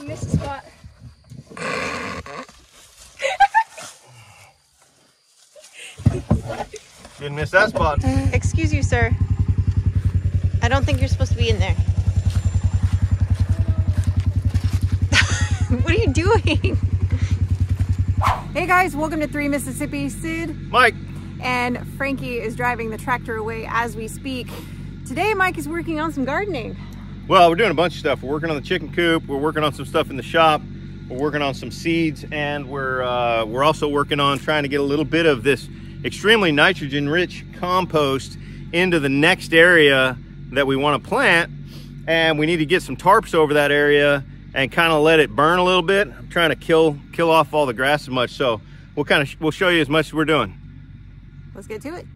missed a spot. Didn't miss that spot. Excuse you, sir. I don't think you're supposed to be in there. What are you doing? Hey guys, welcome to 3 Mississippi. Sid, Mike. and Frankie is driving the tractor away as we speak. Today Mike is working on some gardening. Well, we're doing a bunch of stuff. We're working on the chicken coop. We're working on some stuff in the shop. We're working on some seeds, and we're also working on trying to get a little bit of this extremely nitrogen-rich compost into the next area that we want to plant. And we need to get some tarps over that area and kind of let it burn a little bit. I'm trying to kill off all the grass as much. So we'll show you as much as we're doing. Let's get to it.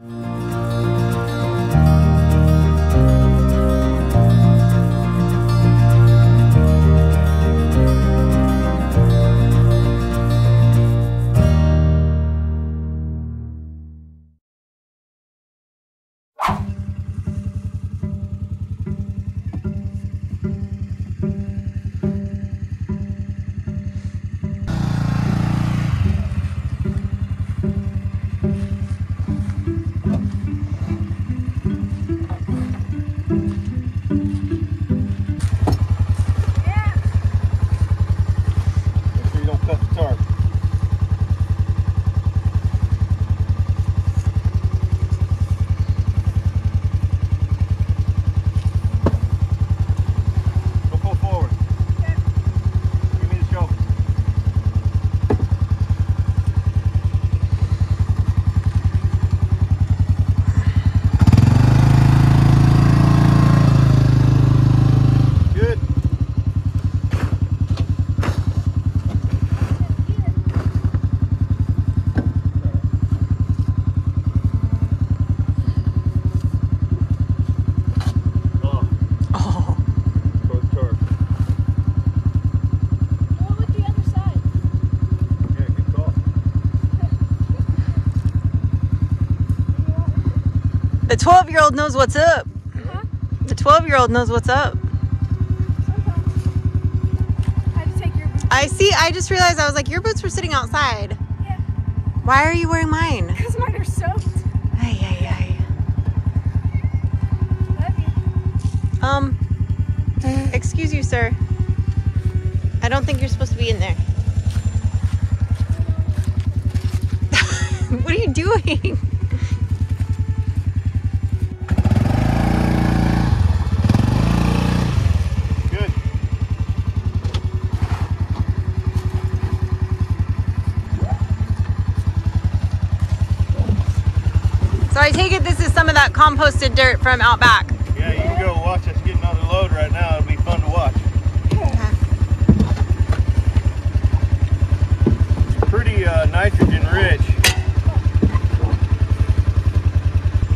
The 12-year-old knows what's up. Huh? The 12-year-old knows what's up. I had to take your boots. I see, I just realized, I was like, your boots were sitting outside. Yeah. Why are you wearing mine? Because mine are soaked. Ay, ay, Love you. Excuse you, sir. I don't think you're supposed to be in there. What are you doing? So I take it this is some of that composted dirt from out back. Yeah, you can go watch us get another load right now. It'll be fun to watch. It's pretty nitrogen rich.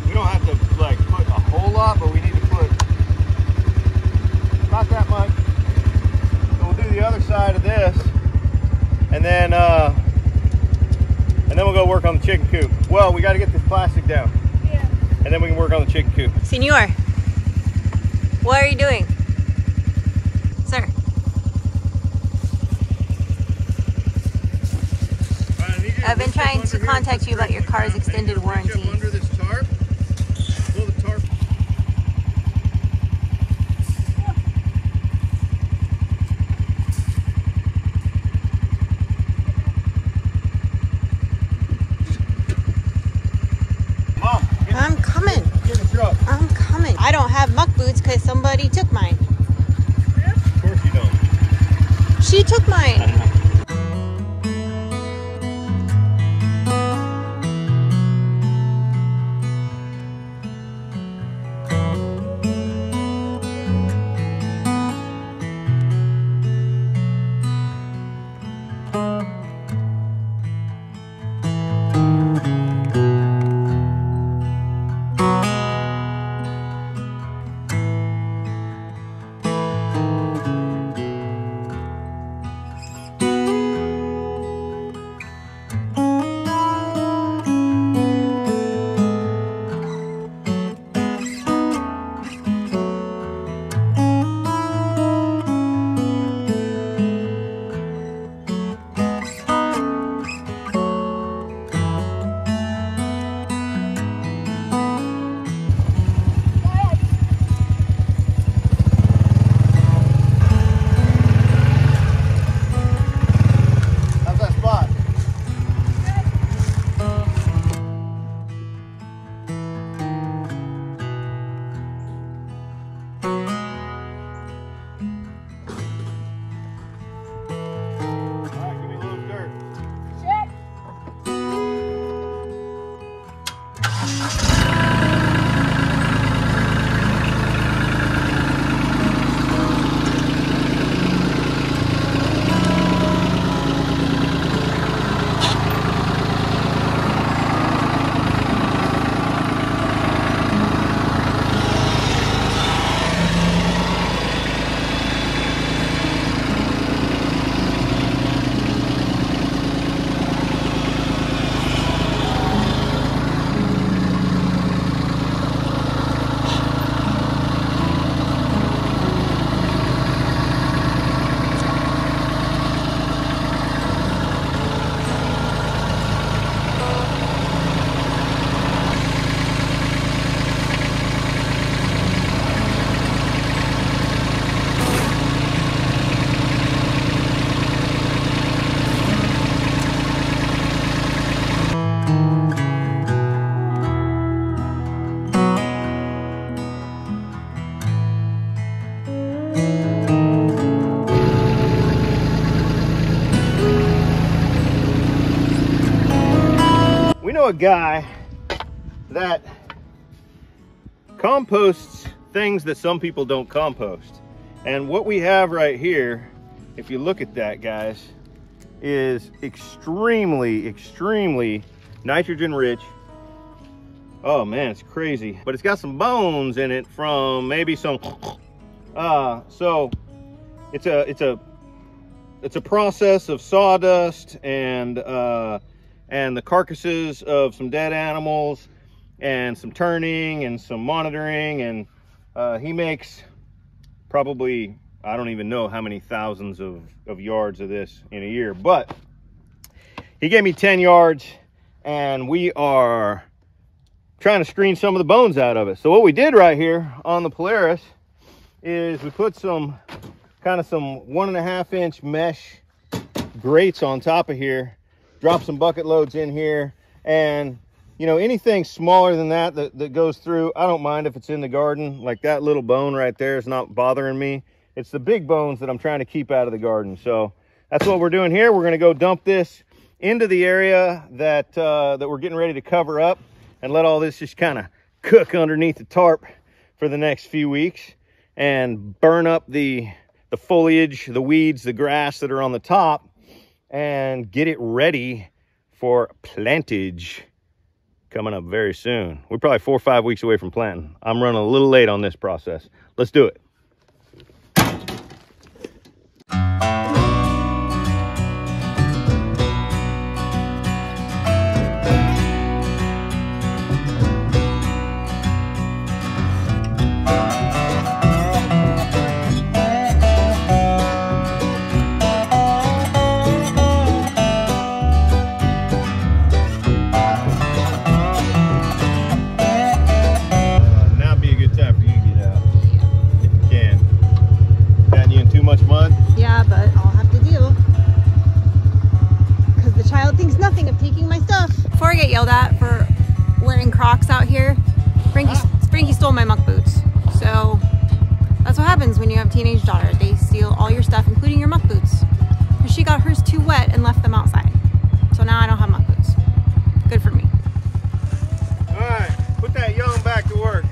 We don't have to like put a whole lot, but we need to put not that much. So we'll do the other side of this, and then we'll go work on the chicken coop. Well, we got to get this plastic down. Yeah. And then we can work on the chicken coop. Senor, what are you doing? Sir. I've been trying to contact you about your car's extended warranty. Under this tarp. Pull the tarp. I'm coming. Get in the truck. I'm coming. I don't have muck boots because somebody took mine. Of course you don't. She took mine. know a guy that composts things that some people don't compost. And what we have right here, if you look at that, guys, is extremely nitrogen rich. Oh man, it's crazy. But it's got some bones in it from maybe some so it's a process of sawdust and the carcasses of some dead animals and some turning and some monitoring, and he makes probably, I don't even know how many thousands of yards of this in a year, but he gave me 10 yards and we are trying to screen some of the bones out of it. So what we did right here on the Polaris is we put some 1.5 inch mesh grates on top of here, drop some bucket loads in here, and you know, anything smaller than that goes through, I don't mind if it's in the garden. Like that little bone right there is not bothering me. It's the big bones that I'm trying to keep out of the garden. So that's what we're doing here. We're going to go dump this into the area that we're getting ready to cover up and let all this just kind of cook underneath the tarp for the next few weeks and burn up the foliage, the weeds, the grass that are on the top, and get it ready for plantage coming up very soon. We're probably 4 or 5 weeks away from planting. I'm running a little late on this process. Let's do it. Before I get yelled at for wearing Crocs out here, Frankie stole my Muck Boots. So that's what happens when you have a teenage daughter. They steal all your stuff, including your Muck Boots. But she got hers too wet and left them outside. So now I don't have Muck Boots. Good for me. All right, put that young back to work.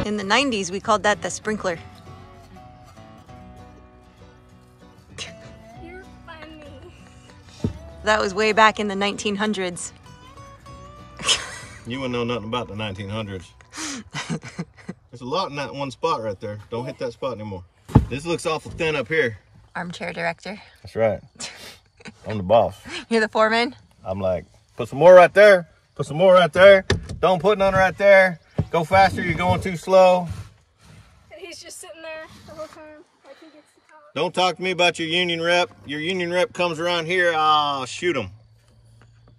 In the 90s, we called that the sprinkler. You're funny. That was way back in the 1900s. You wouldn't know nothing about the 1900s. There's a lot in that one spot right there. Don't hit that spot anymore. This looks awful thin up here. Armchair director. That's right. I'm the boss. You're the foreman? I'm like, put some more right there. Put some more right there. Don't put none right there. Go faster, you're going too slow. He's just sitting there the whole time like he gets to talk. Don't talk to me about your union rep. Your union rep comes around here, I'll shoot him.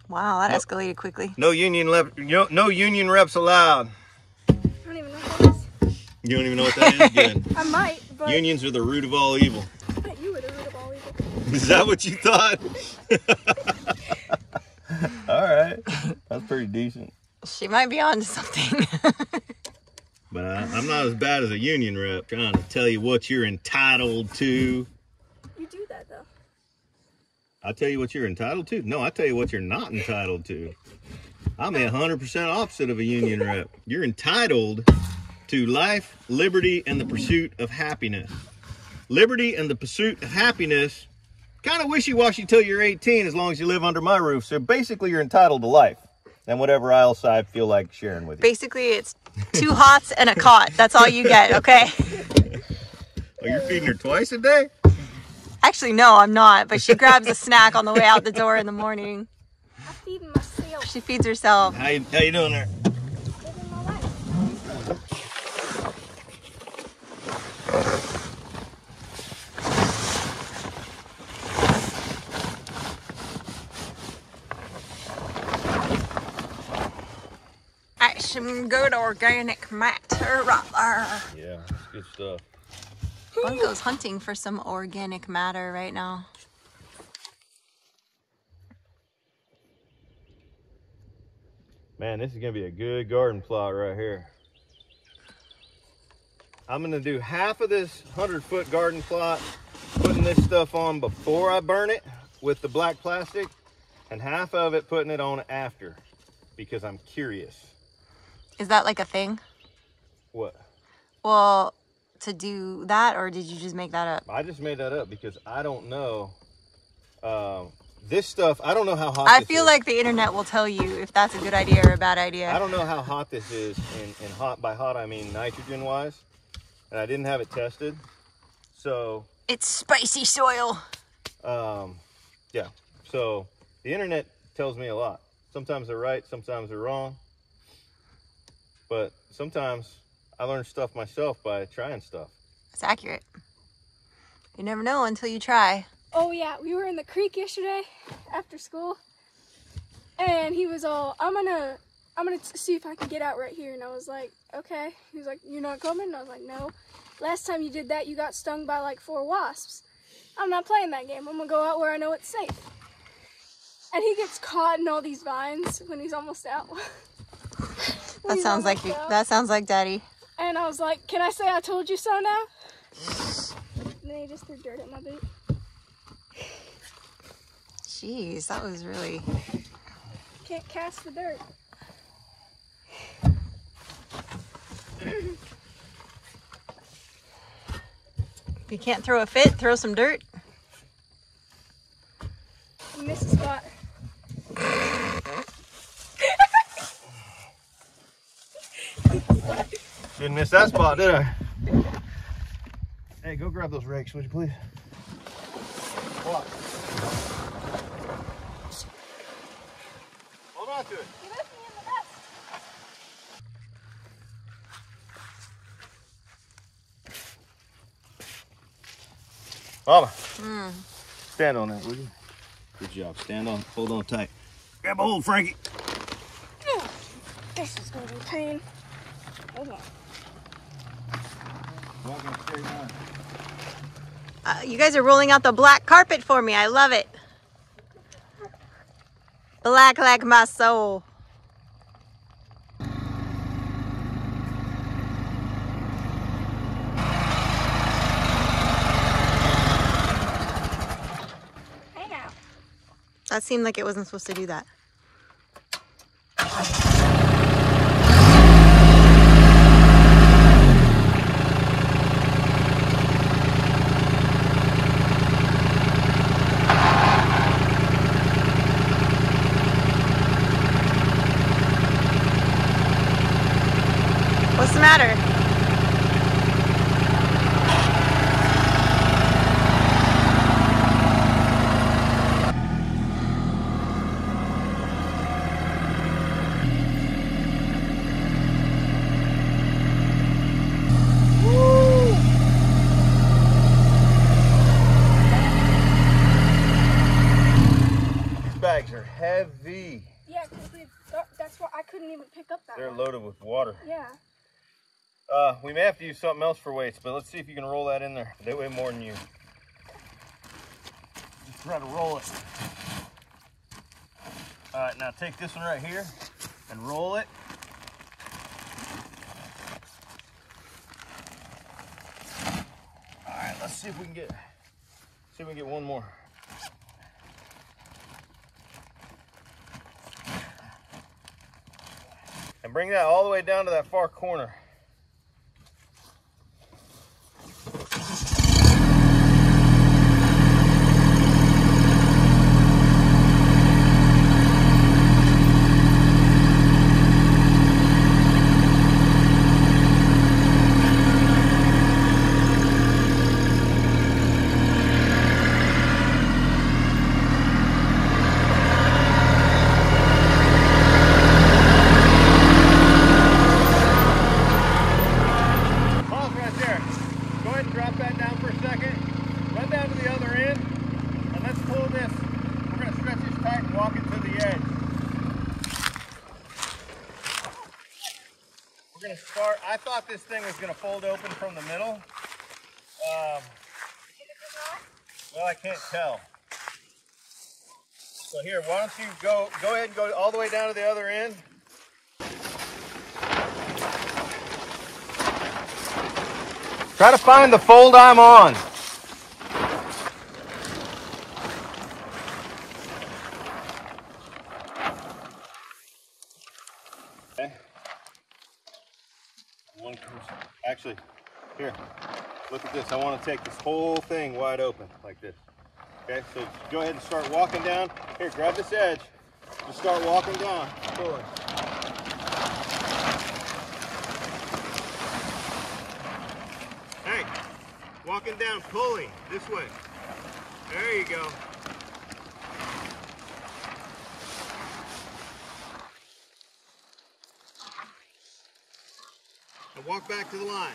Wow, that escalated quickly. No union reps allowed. I don't even know what that is. You don't even know what that is? Good. I might, but Unions are the root of all evil. I thought you were the root of all evil. Is that what you thought? All right. That's pretty decent. She might be onto something. But I'm not as bad as a union rep trying to tell you what you're entitled to. You do that, though. I tell you what you're entitled to? No, I tell you what you're not entitled to. I'm 100% opposite of a union rep. You're entitled to life, liberty, and the pursuit of happiness. Liberty and the pursuit of happiness, kind of wishy-washy till you're 18 as long as you live under my roof. So basically you're entitled to life and whatever else I feel like sharing with you. Basically it's 2 hots and a cot. That's all you get, okay? Oh, you're feeding her twice a day? Actually, no, I'm not. But she grabs a snack on the way out the door in the morning. I'm feeding myself. She feeds herself. How you doing there? Living my life. some good organic matter. Yeah, that's good stuff. Bunko's hunting for some organic matter right now. Man, this is gonna be a good garden plot right here. I'm gonna do half of this 100-foot garden plot, putting this stuff on before I burn it with the black plastic, and half of it putting it on after, because I'm curious. Is that like a thing? What? Well, to do that, or did you just make that up? I just made that up because I don't know. This stuff, I don't know how hot I this feel is. like the internet will tell you if that's a good idea or a bad idea. I don't know how hot this is, and hot, by hot I mean nitrogen wise, and I didn't have it tested, so. It's spicy soil. Yeah, so the internet tells me a lot. Sometimes they're right, sometimes they're wrong, but sometimes I learn stuff myself by trying stuff. It's accurate. You never know until you try. Oh yeah, we were in the creek yesterday after school, and he was all, I'm gonna see if I can get out right here, and I was like, okay. He was like, you're not coming? And I was like, no. Last time you did that, you got stung by like 4 wasps. I'm not playing that game. I'm gonna go out where I know it's safe. And he gets caught in all these vines when he's almost out. That sounds like you. That sounds like Daddy. And I was like, can I say I told you so now? And then he just threw dirt at my boot. Jeez, that was really... Can't cast the dirt. If you can't throw a fit, throw some dirt. You missed a spot. Didn't miss that spot, did I? Hey, go grab those rakes, would you please? What? Hold on to it. You left me in the dust. Mama, stand on that, would you? Good job. Stand on. Hold on tight. Grab a hold, Frankie. Oh, this is going to be a pain. Hold on. Walking straight line. You guys are rolling out the black carpet for me. I love it. Black like my soul. Hang out. That seemed like it wasn't supposed to do that. What's the matter? These bags are heavy. Yeah, because that's why I couldn't even pick up that They're one. loaded with water. Yeah. We may have to use something else for weights, but let's see if you can roll that in there. They weigh more than you. Just try to roll it. All right, now take this one right here and roll it. All right, let's see if we can get one more. And bring that all the way down to that far corner. Pause right there. Go ahead and drop that down. this thing was going to fold open from the middle. Well, I can't tell. So here, why don't you go ahead and go all the way down to the other end. Try to find the fold I'm on. Okay. Actually, here, look at this. I want to take this whole thing wide open like this. Okay, so go ahead and start walking down. Here, grab this edge. Just start walking down, pulling. Hey, walking down, pulling this way. There you go. And walk back to the line.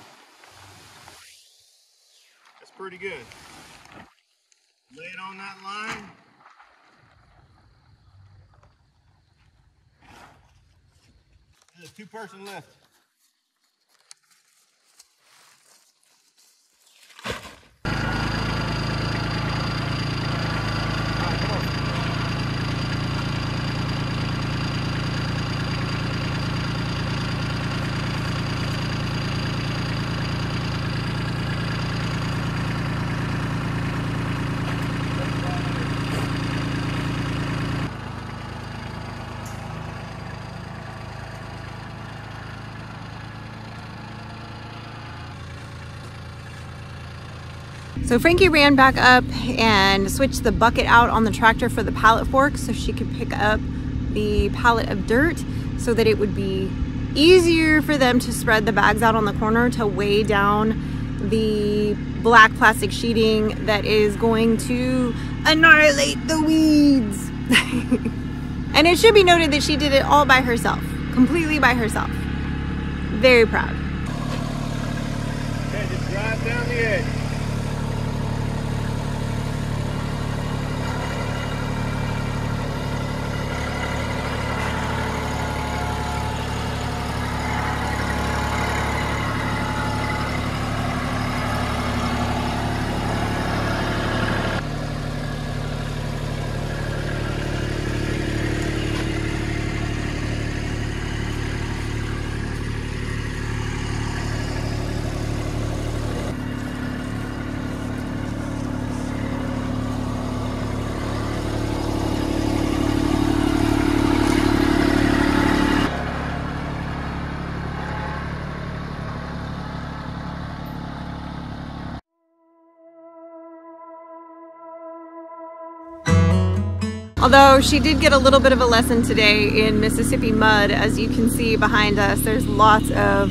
That's pretty good. Lay it on that line. There's a two-person lift. So Frankie ran back up and switched the bucket out on the tractor for the pallet fork so she could pick up the pallet of dirt so that it would be easier for them to spread the bags out on the corner to weigh down the black plastic sheeting that is going to annihilate the weeds. And it should be noted that she did it all by herself, completely by herself. Very proud. Okay, just drive down the edge. Although she did get a little bit of a lesson today in Mississippi mud. As you can see behind us, there's lots of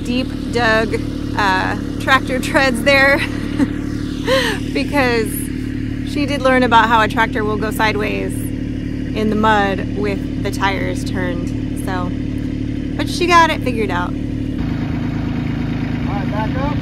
deep dug tractor treads there because she did learn about how a tractor will go sideways in the mud with the tires turned. So, but she got it figured out. All right, back up.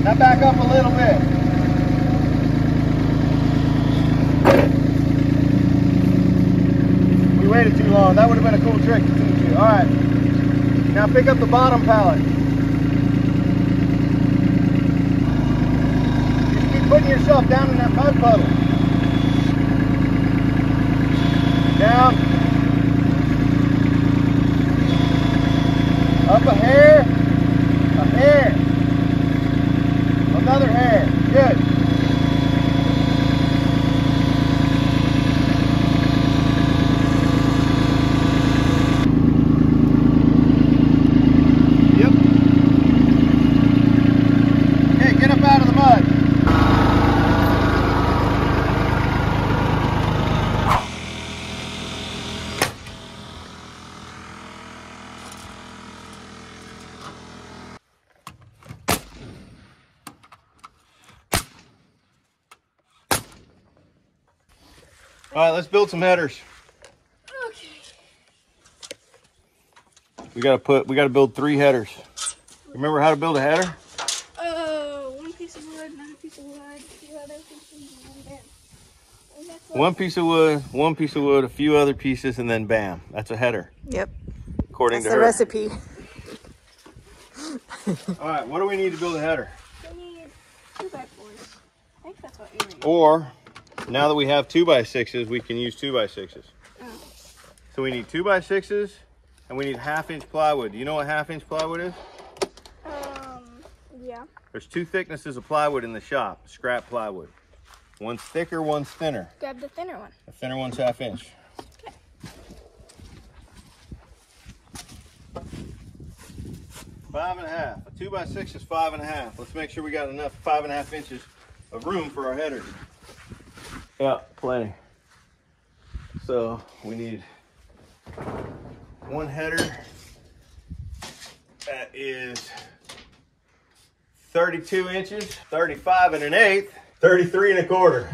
Now back up a little bit. We waited too long. That would have been a cool trick to teach you. All right. Now pick up the bottom pallet. Just keep putting yourself down in that mud puddle. Down. Up a hair. A hair. Another hair. Good. Yep. Okay, get up out of the mud. All right, let's build some headers. Okay. We gotta build 3 headers. Remember how to build a header? One piece of wood, another piece of wood, 2 other pieces, and then bam. One piece of wood, a few other pieces, and then bam. That's a header. Yep. According That's to the her. recipe. All right, what do we need to build a header? We need 2x4s. I think that's what you need. Or, now that we have 2x6s, we can use 2x6s. Oh. So we need 2x6s, and we need 1/2-inch plywood. Do you know what 1/2-inch plywood is? Yeah. There's 2 thicknesses of plywood in the shop, scrap plywood. One's thicker, one's thinner. Grab the thinner one. The thinner one's 1/2-inch. Okay. 5.5. A 2x6 is 5.5. Let's make sure we got enough 5.5 inches of room for our headers. Yeah, plenty. So we need 1 header that is 32 inches, 35 1/8, 33 1/4.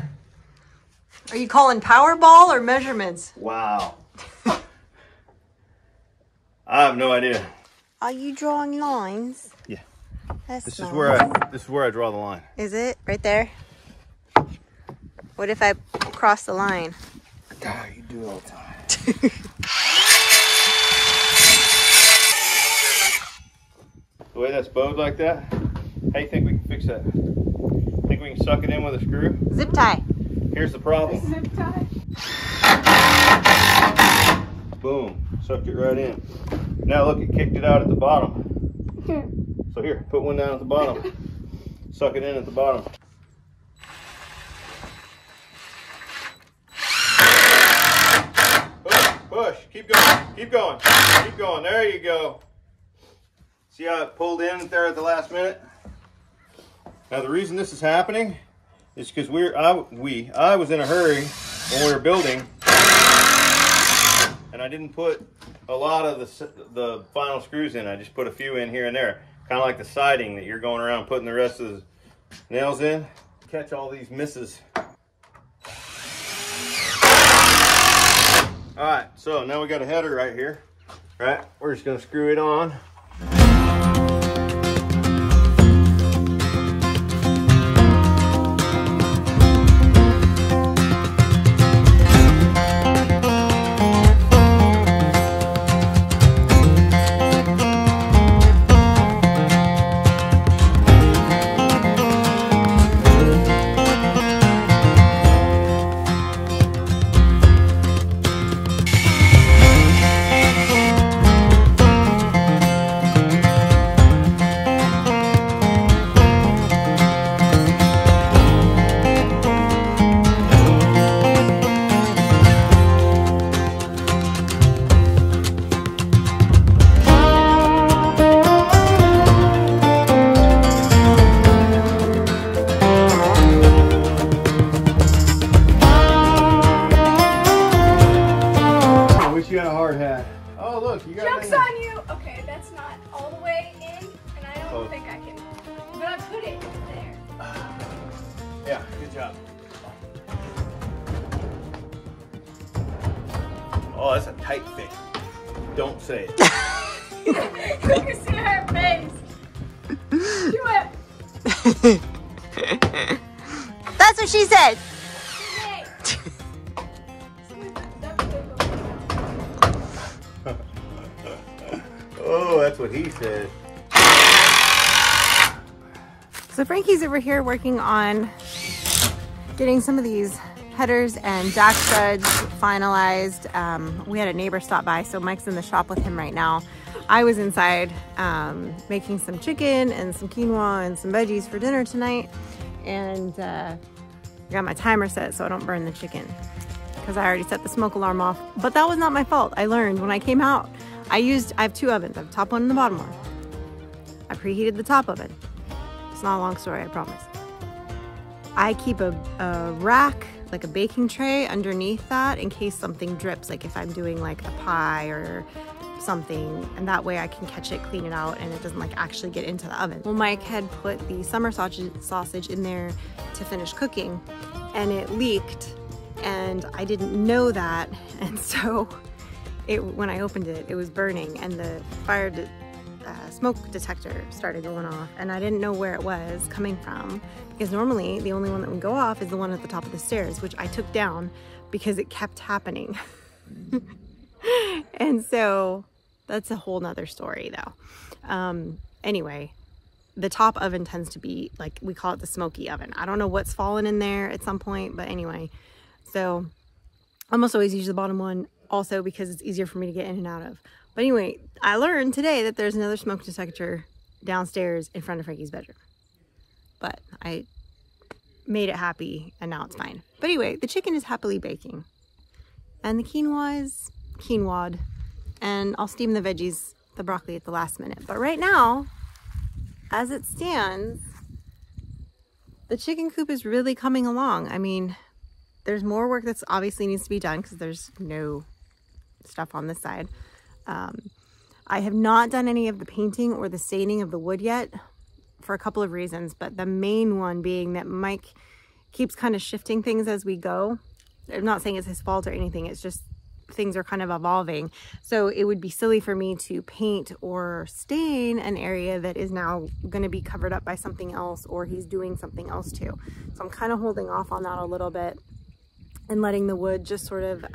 Are you calling Powerball or measurements? Wow. I have no idea. Are you drawing lines? Yeah. That's This nice. is where I draw the line. Is it right there? What if I cross the line? God, you do it all the time. The way that's bowed like that, how do you think we can fix that? Think we can suck it in with a screw? Zip tie. Here's the problem. Zip tie. Boom, sucked it right in. Now look, it kicked it out at the bottom. Here. So here, put one down at the bottom. Suck it in at the bottom. Push, keep going, keep going, keep going. There you go. See how it pulled in there at the last minute? Now the reason this is happening is because I was in a hurry when we were building, and I didn't put a lot of the final screws in. I just put a few in here and there, kind of like the siding that you're going around putting the rest of the nails in. Catch all these misses. All right, so now we got a header right here, right? We're just gonna screw it on. You had a hard hat. Oh look, you got Joke's on you! Okay, that's not all the way in, and I don't think I can. But I put it there. Yeah, good job. Oh, that's a tight fit. Don't say it. You can see her face. Do it. That's what she said. Hey. Oh, that's what he said. So Frankie's over here working on getting some of these headers and jack studs finalized. We had a neighbor stop by, so Mike's in the shop with him right now. I was inside making some chicken and some quinoa and some veggies for dinner tonight, and got my timer set so I don't burn the chicken because I already set the smoke alarm off. But that was not my fault. I learned when I came out. I have 2 ovens. I have the top one and the bottom one. I preheated the top oven. It's not a long story, I promise. I keep a rack, like a baking tray underneath that in case something drips, like if I'm doing like a pie or something, and that way I can catch it, clean it out, and it doesn't like actually get into the oven. Well, Mike had put the summer sausage in there to finish cooking, and it leaked and I didn't know that, and so when I opened it, it was burning, and the smoke detector started going off, and I didn't know where it was coming from, because normally the only one that would go off is the one at the top of the stairs, which I took down because it kept happening. And so that's a whole nother story though. Anyway, the top oven tends to be, like, we call it the smoky oven. I don't know what's fallen in there at some point, but anyway, so I almost always use the bottom one also because it's easier for me to get in and out of. But anyway, I learned today that there's another smoke detector downstairs in front of Frankie's bedroom, but I made it happy and now it's fine. But anyway, the chicken is happily baking and the quinoa is quinoa'd, and I'll steam the veggies, the broccoli, at the last minute. But right now, as it stands, the chicken coop is really coming along. I mean, there's more work that's obviously needs to be done because there's no stuff on this side. I have not done any of the painting or the staining of the wood yet for a couple of reasons, but the main one being that Mike keeps kind of shifting things as we go. I'm not saying it's his fault or anything, it's just things are kind of evolving. So it would be silly for me to paint or stain an area that is now going to be covered up by something else, or he's doing something else too. So I'm kind of holding off on that a little bit and letting the wood just sort of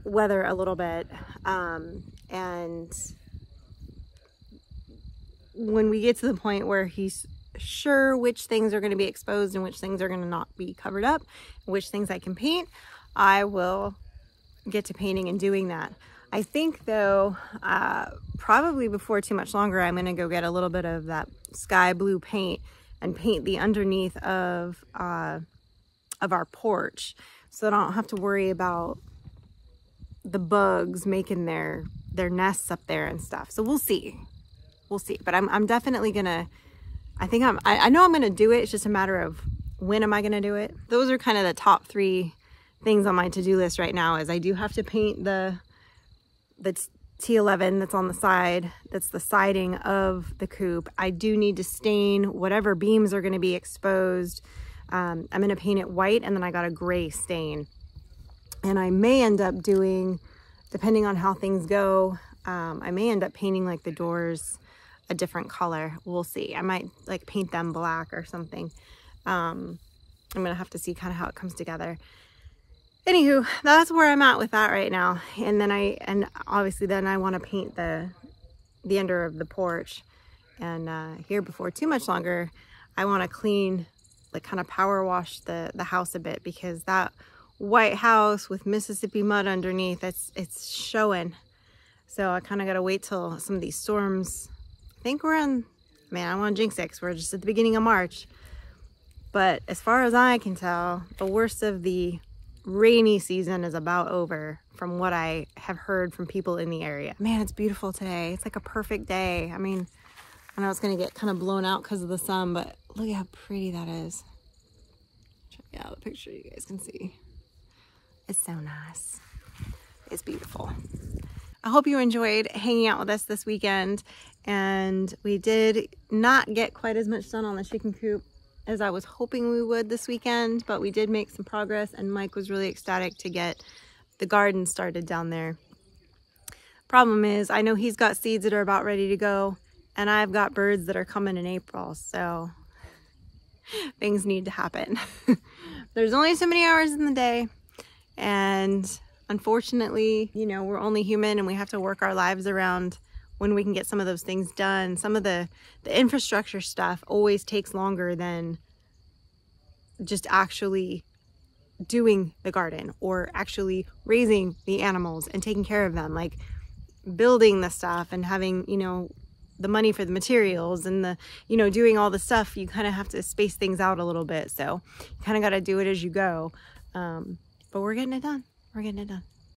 weather a little bit. And when we get to the point where he's sure which things are going to be exposed and which things are going to not be covered up, which things I can paint, I will get to painting and doing that. I think though, probably before too much longer, I'm going to go get a little bit of that sky blue paint and paint the underneath of our porch, so that I don't have to worry about the bugs making their nests up there and stuff. So we'll see. But I'm definitely gonna, I know I'm gonna do it. It's just a matter of when am I gonna do it. Those are kind of the top 3 things on my to-do list right now. Is I do have to paint the T11 that's on the side, that's the siding of the coop. I do need to stain whatever beams are gonna be exposed. I'm gonna paint it white, and then I got a gray stain. And I may end up doing, depending on how things go, I may end up painting like the doors a different color. We'll see. I might like paint them black or something. I'm gonna have to see kind of how it comes together. Anywho, that's where I'm at with that right now. And then obviously then I want to paint the under of the porch. And here before too much longer, I want to clean, like kind of power wash the house a bit, because that white house with Mississippi mud underneath, it's showing. So I kind of got to wait till some of these storms. I think we're on, man, I don't want to jinx it because we're just at the beginning of March. But as far as I can tell, the worst of the rainy season is about over, from what I have heard from people in the area. Man, it's beautiful today. It's like a perfect day. I mean, I know it's going to get kind of blown out because of the sun, but look at how pretty that is. Check out the picture you guys can see. It's so nice. It's beautiful. I hope you enjoyed hanging out with us this weekend, and we did not get quite as much done on the chicken coop as I was hoping we would this weekend, but we did make some progress, and Mike was really ecstatic to get the garden started down there. Problem is, I know he's got seeds that are about ready to go, and I've got birds that are coming in April, so things need to happen. There's only so many hours in the day, and unfortunately, you know, we're only human and we have to work our lives around when we can get some of those things done. Some of the infrastructure stuff always takes longer than just actually doing the garden or actually raising the animals and taking care of them, like building the stuff and having, you know, the money for the materials and the, you know, doing all the stuff. You kind of have to space things out a little bit. So you kind of got to do it as you go. But we're getting it done. We're getting it done.